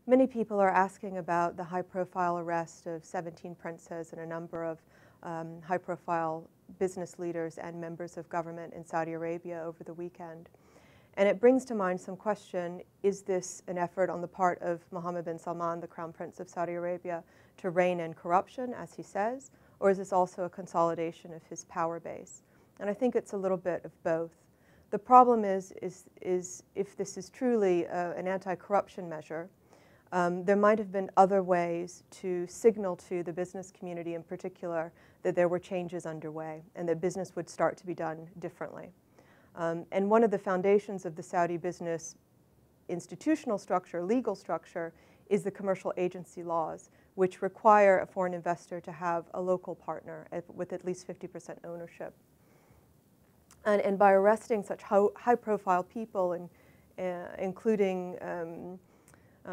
Many people are asking about the high-profile arrest of 17 princes and a number of high-profile business leaders and members of government in Saudi Arabia over the weekend. And it brings to mind some question, is this an effort on the part of Mohammed bin Salman, the Crown Prince of Saudi Arabia, to rein in corruption, as he says, or is this also a consolidation of his power base? And I think it's a little bit of both. The problem is if this is truly an anti-corruption measure, there might have been other ways to signal to the business community in particular that there were changes underway and that business would start to be done differently. And one of the foundations of the Saudi business institutional structure, legal structure, is the commercial agency laws, which require a foreign investor to have a local partner with at least 50% ownership. And by arresting such high-profile people, including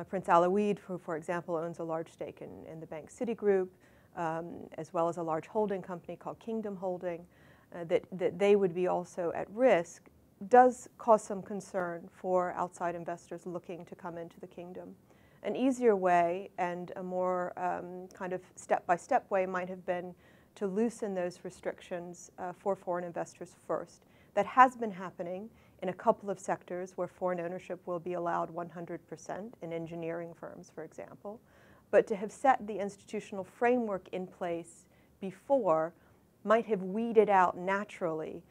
Prince Alawid, who, for example, owns a large stake in the bank Citigroup, as well as a large holding company called Kingdom Holding, that they would be also at risk, does cause some concern for outside investors looking to come into the kingdom. An easier way and a more kind of step-by-step way might have been to loosen those restrictions for foreign investors first. That has been happening in a couple of sectors where foreign ownership will be allowed 100%, in engineering firms, for example. But to have set the institutional framework in place before might have weeded out naturally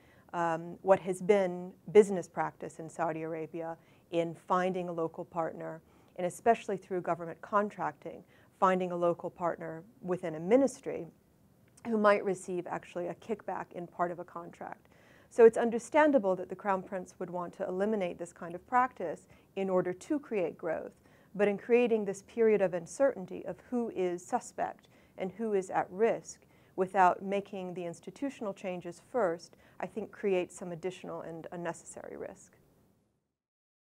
what has been business practice in Saudi Arabia in finding a local partner, and especially through government contracting, finding a local partner within a ministry who might receive actually a kickback in part of a contract. So it's understandable that the Crown Prince would want to eliminate this kind of practice in order to create growth. But in creating this period of uncertainty of who is suspect and who is at risk without making the institutional changes first, I think creates some additional and unnecessary risk.